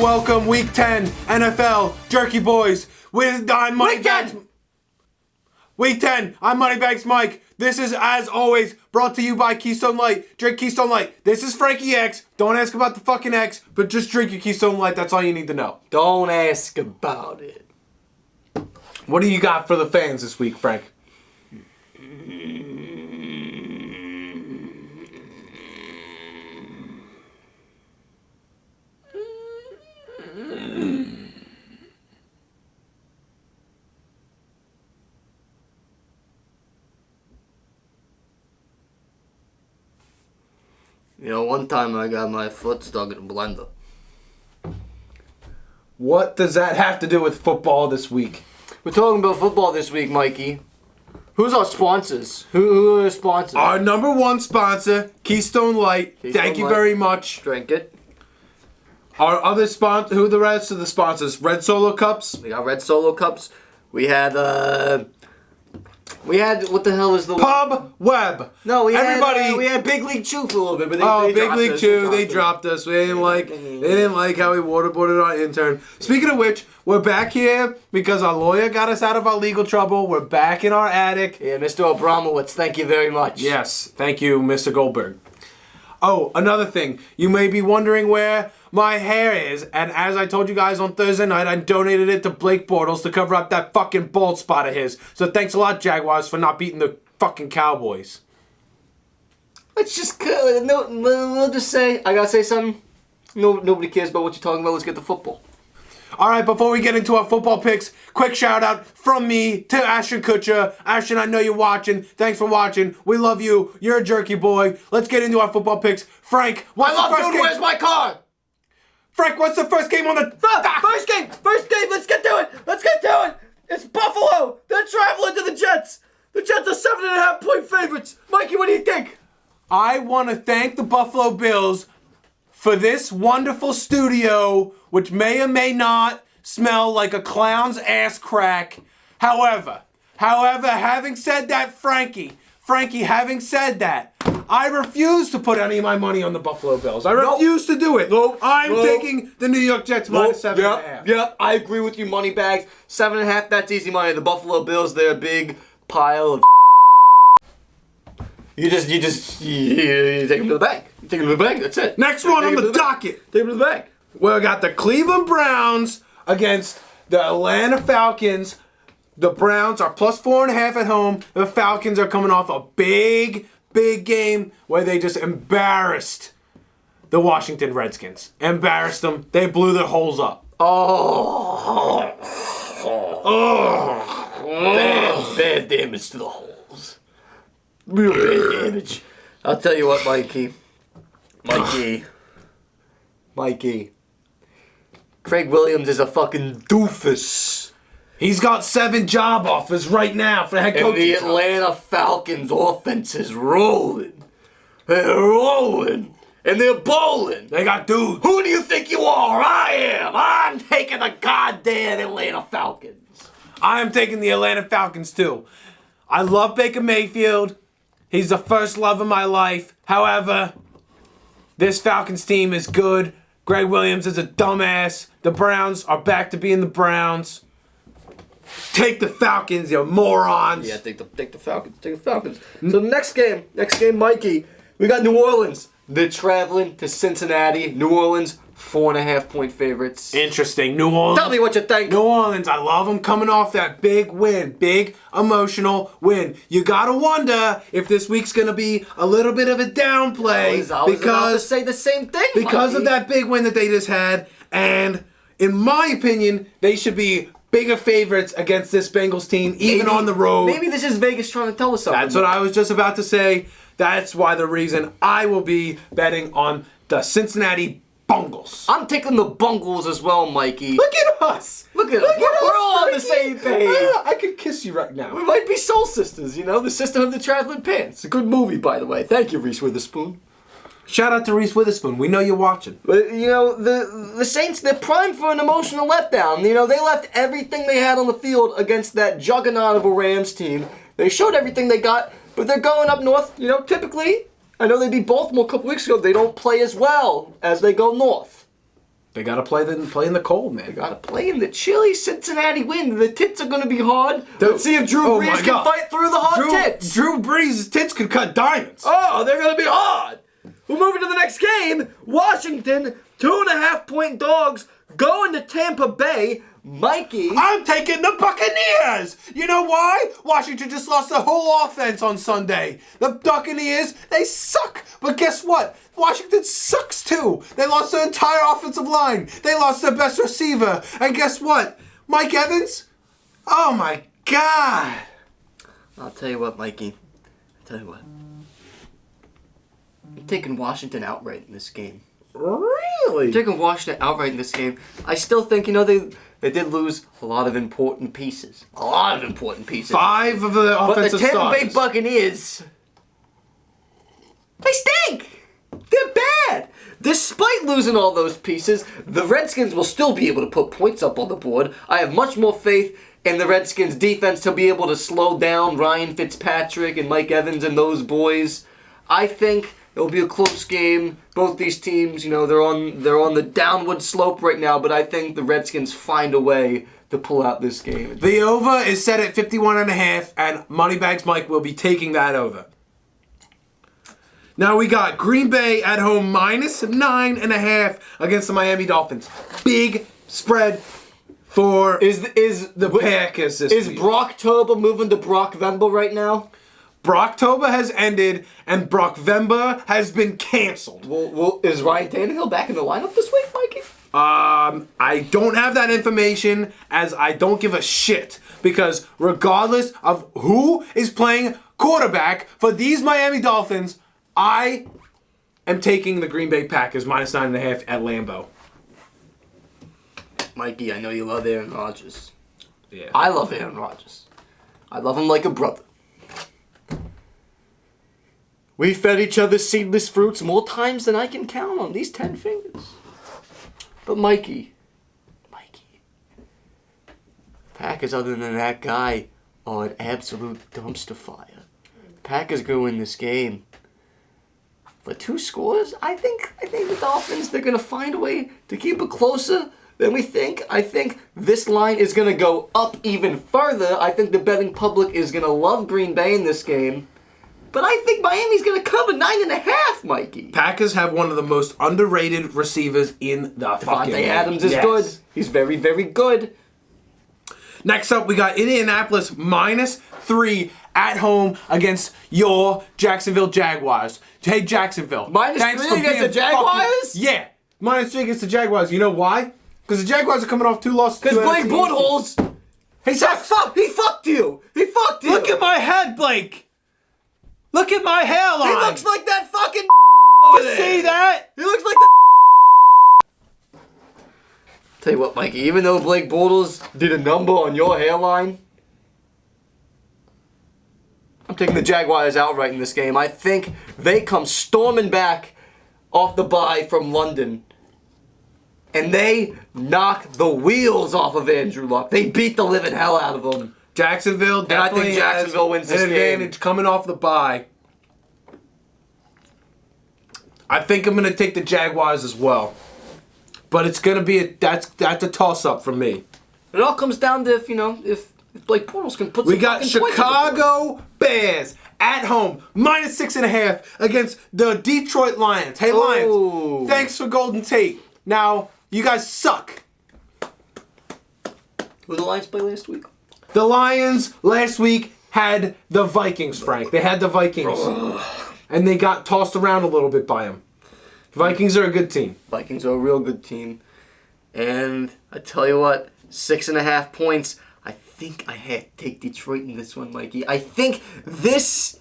welcome Week 10 NFL Jerky Boyz with I'm Moneybags. Week 10, I'm Moneybags Mike. This is, as always, brought to you by Keystone Light. Drink Keystone Light. This is Frankie X. Don't ask about the fucking X, but just drink your Keystone Light. That's all you need to know. Don't ask about it. What do you got for the fans this week, Frank? You know, one time I got my foot stuck in a blender. What does that have to do with football this week? We're talking about football this week, Mikey. Who's our sponsors? Who are our sponsors? Our number one sponsor, Keystone Light. Thank you very much. Drink it. Our other sponsor, who are the rest of the sponsors? Red Solo Cups. We got Red Solo Cups. We had, what the hell is the... Pub Web. No, we Everybody, had Big League Chew for a little bit, but they Big League Chew, they dropped us. They didn't like how we waterboarded our intern. Speaking of which, we're back here because our lawyer got us out of our legal trouble. We're back in our attic. Yeah, Mr. Abramowitz, thank you very much. Yes, thank you, Mr. Goldberg. Oh, another thing. You may be wondering where my hair is, and as I told you guys on Thursday night, I donated it to Blake Bortles to cover up that fucking bald spot of his. So thanks a lot, Jaguars, for not beating the fucking Cowboys. Let's just, we'll just say, I gotta say something. Nobody cares about what you're talking about. Let's get to football. All right, before we get into our football picks, quick shout out from me to Ashton Kutcher. Ashton, I know you're watching. Thanks for watching. We love you. You're a jerky boy. Let's get into our football picks. Frank, what's the first game? Where's my car? Frank, what's the first game on the... First game, let's get to it. It's Buffalo. They're traveling to the Jets. The Jets are 7.5-point favorites. Mikey, what do you think? I want to thank the Buffalo Bills for this wonderful studio, which may or may not smell like a clown's ass crack. However, having said that, Frankie, having said that, I refuse to put any of my money on the Buffalo Bills. I refuse to do it. I'm taking the New York Jets minus 7.5. Yep, I agree with you, Moneybags. 7.5, that's easy money. The Buffalo Bills, they're a big pile of You take them to the bank. You take them to the bank, that's it. Next one on the docket. Take them to the bank. We got the Cleveland Browns against the Atlanta Falcons. The Browns are plus 4.5 at home. The Falcons are coming off a big game where they just embarrassed the Washington Redskins. Embarrassed them. They blew their holes up. Bad damage to the holes. Real bad damage. I'll tell you what, Mikey. Craig Williams is a fucking doofus. He's got 7 job offers right now for the head coach. And the Atlanta Falcons offense is rolling. They're rolling. And they're bowling. They got dudes. Who do you think you are? I am. I'm taking the goddamn Atlanta Falcons. I am taking the Atlanta Falcons too. I love Baker Mayfield. He's the first love of my life. However, this Falcons team is good. Greg Williams is a dumbass. The Browns are back to being the Browns. Take the Falcons, you morons. Yeah, take the Falcons. Take the Falcons. So next game, Mikey, we got New Orleans. They're traveling to Cincinnati. New Orleans, 4.5-point favorites. Interesting. New Orleans. Tell me what you think. New Orleans, I love them coming off that big win. Big emotional win. You gotta wonder if this week's gonna be a little bit of a downplay. I was about to say the same thing, because Mikey. of that big win that they just had. And in my opinion, they should be bigger favorites against this Bengals team, even on the road. Maybe this is Vegas trying to tell us something. That's what I was just about to say. That's why the reason I will be betting on the Cincinnati Bengals. I'm taking the Bengals as well, Mikey. Look at us. Look at us. We're all on the same page. I could kiss you right now. We might be soul sisters, you know? The Sister of the Traveling Pants. A good movie, by the way. Thank you, Reese Witherspoon. Shout out to Reese Witherspoon. We know you're watching. But, you know, the Saints, they're primed for an emotional letdown. You know, they left everything they had on the field against that juggernaut of a Rams team. They showed everything they got, but they're going up north. You know, typically, I know they beat Baltimore a couple weeks ago. They don't play as well as they go north. They gotta play in the cold, man. They gotta play in the chilly Cincinnati wind. The tits are gonna be hard. Let's see if Drew Brees can fight through the hot tits. Drew Brees' tits could cut diamonds. Oh, they're gonna be hard. We're moving to the next game. Washington, 2.5-point dogs, going to Tampa Bay. Mikey. I'm taking the Buccaneers. You know why? Washington just lost the whole offense on Sunday. The Buccaneers, they suck. But guess what? Washington sucks too. They lost their entire offensive line. They lost their best receiver. And guess what? Mike Evans? Oh my God. I'll tell you what, Mikey. I'll tell you what. I'm taking Washington outright in this game. Really? I'm taking Washington outright in this game. I still think, they did lose a lot of important pieces. A lot of important pieces. 5 of the offensive But the Tampa Bay starters. Buccaneers, they stink. They're bad. Despite losing all those pieces, the Redskins will still be able to put points up on the board. I have much more faith in the Redskins defense to be able to slow down Ryan Fitzpatrick and Mike Evans and those boys. I think it'll be a close game. Both these teams, they're on the downward slope right now, but I think the Redskins find a way to pull out this game. The over is set at 51.5, and Moneybags Mike will be taking that over. Now we got Green Bay at home -9.5 against the Miami Dolphins. Big spread for the Packers this Is week. Brocktober moving to Brockvember right now? Brocktober has ended, and Brockvember has been canceled. Well, is Ryan Tannehill back in the lineup this week, Mikey? I don't have that information, as I don't give a shit. Because regardless of who is playing quarterback for these Miami Dolphins, I am taking the Green Bay Packers -9.5 at Lambeau. Mikey, I know you love Aaron Rodgers. Yeah. I love Aaron Rodgers. I love him like a brother. We fed each other seedless fruits more times than I can count on these 10 fingers. But Mikey, Packers, other than that guy, are an absolute dumpster fire. Packers go in this game. For 2 scores, I think the Dolphins, they're going to find a way to keep it closer than we think. I think this line is going to go up even further. I think the betting public is going to love Green Bay in this game. But I think Miami's going to cover 9.5, Mikey. Packers have one of the most underrated receivers in the fucking Devontae Adams is good. He's very, very good. Next up, we got Indianapolis -3 at home against your Jacksonville Jaguars. Hey, Jacksonville. -3 against the Jaguars? Yeah. -3 against the Jaguars. You know why? Because the Jaguars are coming off 2 losses. Because Blake Bortles, he sucks. he fucked you. He fucked you. Look at my head, Blake. Look at my hairline. He looks like that fucking over there. See that? He looks like the Tell you what, Mikey, even though Blake Bortles did a number on your hairline, I'm taking the Jaguars outright in this game. I think they come storming back off the bye from London, and they knock the wheels off of Andrew Luck. They beat the living hell out of him. Jacksonville definitely and I think Jacksonville wins this an advantage game. Coming off the bye. I think I'm going to take the Jaguars as well. But it's going to be that's a toss-up for me. It all comes down to if Blake Bortles can put some We got fucking points on the board. Chicago Bears at home, -6.5 against the Detroit Lions. Hey, Lions, thanks for Golden Tate. Now, you guys suck. Who did the Lions play last week? The Lions last week had the Vikings, Frank. They had the Vikings. And they got tossed around a little bit by them. Vikings are a good team. Vikings are a real good team. And I tell you what, 6.5 points. I think I had to take Detroit in this one, Mikey. I think this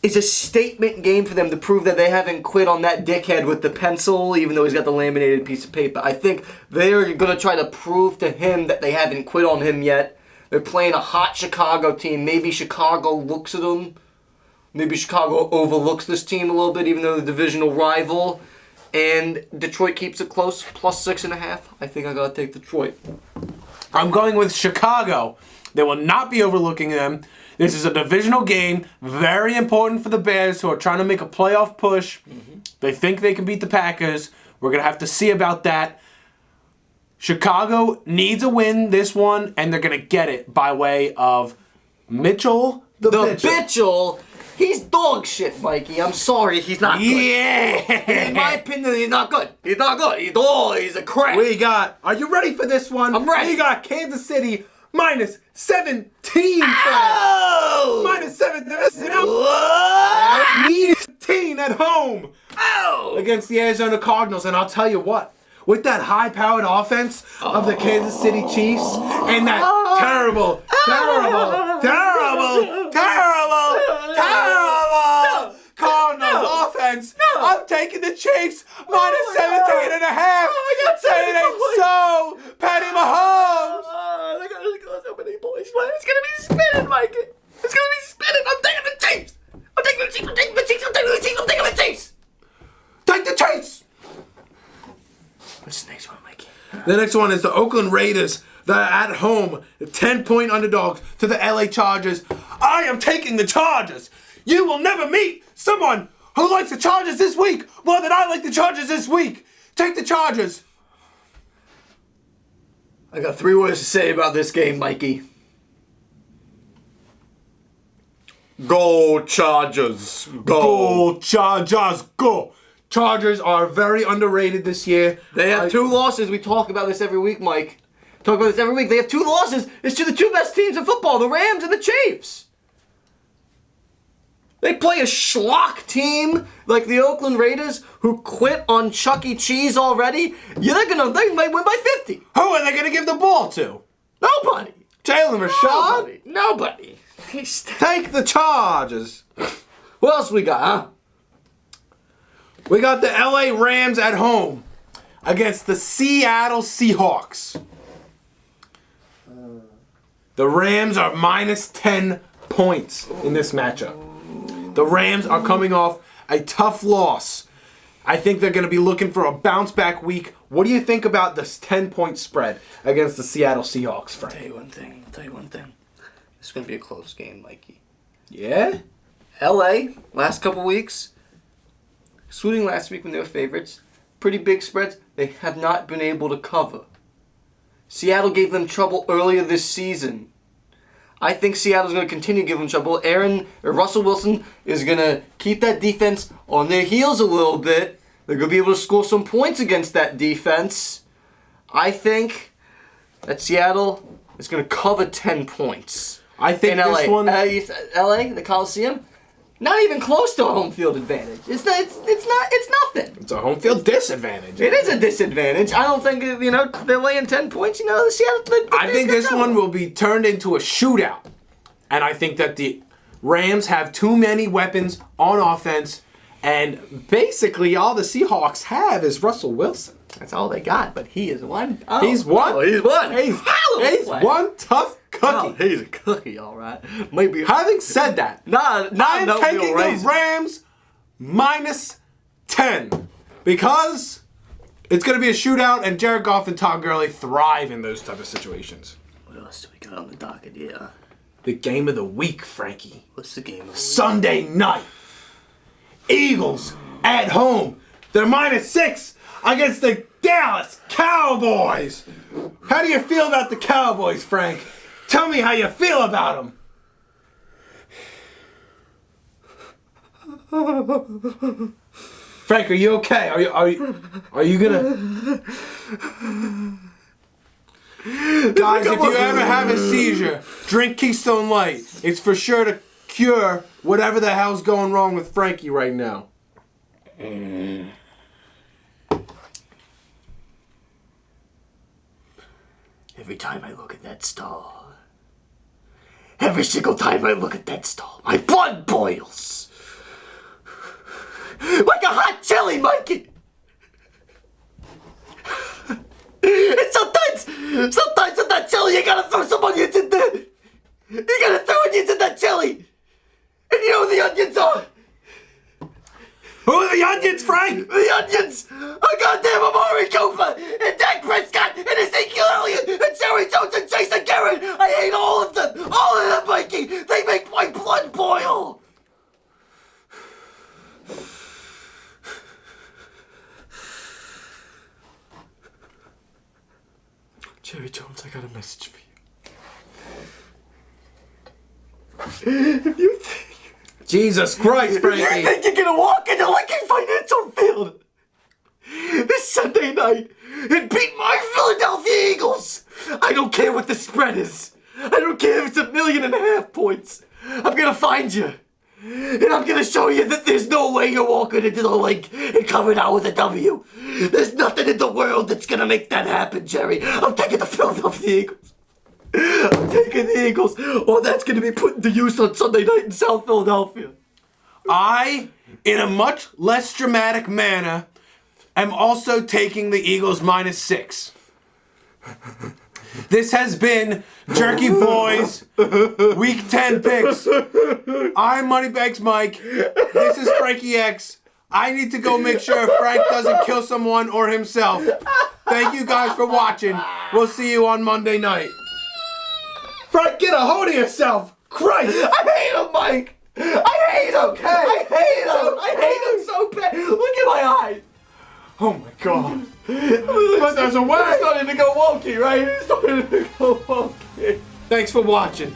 is a statement game for them to prove that they haven't quit on that dickhead with the pencil, even though he's got the laminated piece of paper. I think they're going to try to prove to him that they haven't quit on him yet. They're playing a hot Chicago team. Maybe Chicago looks at them. Maybe Chicago overlooks this team a little bit, even though they're the divisional rival. And Detroit keeps it close, +6.5. I think I got to take Detroit. I'm going with Chicago. They will not be overlooking them. This is a divisional game, very important for the Bears, who are trying to make a playoff push. They think they can beat the Packers, We're going to have to see about that. Chicago needs a win this one, and they're going to get it by way of Mitchell the Bitchel. He's dog shit, Mikey. I'm sorry, he's not good. Yeah! In my opinion, he's not good. He's not good. He's a crap. Are you ready for this one? I'm ready. We got Kansas City minus 17. Ow! Minus 17. Need 15 at home. Ow! Against the Arizona Cardinals. And I'll tell you what, with that high-powered offense of the Kansas City Chiefs and that terrible Cardinals offense, I'm taking the Chiefs minus 17 and a half. Saying it ain't so. Patty Mahomes. They're gonna go so many points. It's gonna be spinning, Mikey. It's gonna be spinning. I'm taking the Chiefs. I'm taking the Chiefs. I'm taking the Chiefs. I'm taking the Chiefs. I'm taking the Chiefs. Take the Chiefs. What's the next one, Mikey? The next one is the Oakland Raiders. They're at home, 10-point underdogs to the LA Chargers. I am taking the Chargers. You will never meet someone who likes the Chargers this week more than I like the Chargers this week. Take the Chargers. I got 3 words to say about this game, Mikey. Go Chargers. Go Chargers. Go. Chargers are very underrated this year. They have 2 losses. We talk about this every week, Mike. Talk about this every week. They have 2 losses. It's to the 2 best teams in football, the Rams and the Chiefs. They play a schlock team like the Oakland Raiders who quit on Chuck E. Cheese already. Yeah, they might win by 50. Who are they going to give the ball to? Nobody. Jalen Rashad? Nobody. Take the Chargers. What else we got, huh? We got the LA Rams at home against the Seattle Seahawks. The Rams are minus 10 points in this matchup. The Rams are coming off a tough loss. I think they're going to be looking for a bounce back week. What do you think about this 10-point spread against the Seattle Seahawks, Frank? I'll tell you one thing. It's going to be a close game, Mikey. Yeah? LA, last couple weeks, excluding last week when they were favorites, pretty big spreads, they have not been able to cover. Seattle gave them trouble earlier this season. I think Seattle's going to continue to give them trouble. Russell Wilson is going to keep that defense on their heels a little bit. They're going to be able to score some points against that defense. I think that Seattle is going to cover 10 points. I think in this LA. one... LA, the Coliseum, not even close to a home field advantage. It's nothing. It's a home field disadvantage. It is a disadvantage. I don't think, they're laying 10 points. The Seattle... I think this one will be turned into a shootout. And I think that the Rams have too many weapons on offense. And basically all the Seahawks have is Russell Wilson. That's all they got, but he is one. Oh. He's one. Oh, he's one. He's one tough cookie. Oh, he's a cookie, all right. Maybe. Having said that, I'm taking the Rams minus 10 because it's going to be a shootout, and Jared Goff and Todd Gurley thrive in those type of situations. What else do we got on the docket here? The game of the week, Frankie. What's the game of the week? Sunday night. Eagles at home. They're minus 6 against the Dallas Cowboys. How do you feel about the Cowboys, Frank? Tell me how you feel about them. Frank, are you okay? Are you gonna? Guys, if you ever have a seizure, drink Keystone Light. It's for sure to cure whatever the hell's going wrong with Frankie right now. Every time I look at that star, every single time I look at that star, my blood boils. Like a hot chili, Mikey. And sometimes in that chili, you gotta throw some onions in there. You gotta throw onions in that chili. And you know who the onions are? Who are the onions, Frank? The onions are goddamn Amari Cooper and Dak Prescott and Ezekiel Elliott and Jerry Jones and Jason Garrett. I hate all of them. All of them, Mikey. They make my blood boil. message for you. If you think, Jesus Christ, Frankie. you think you're gonna walk into Lincoln Financial Field this Sunday night and beat my Philadelphia Eagles, I don't care what the spread is. I don't care if it's 1.5 million points. I'm gonna find you. And I'm gonna show you that there's no way you're walking into the link and coming out with a W. There's nothing in the world that's gonna make that happen, Jerry. I'm taking the Philadelphia Eagles. I'm taking the Eagles. Or that's gonna be put into use on Sunday night in South Philadelphia. I, in a much less dramatic manner, am also taking the Eagles -6. This has been Jerky Boyz Week 10 picks. I'm Moneybags Mike. This is Frankie X. I need to go make sure Frank doesn't kill someone or himself. Thank you guys for watching. We'll see you on Monday night. Frank, get a hold of yourself. Christ! I hate him, Mike. I hate him. Okay. I hate him. I hate him so bad. Look at my eyes. Oh my God. But there's a way. It's starting to go wonky, right? It's starting to go wonky. Thanks for watching.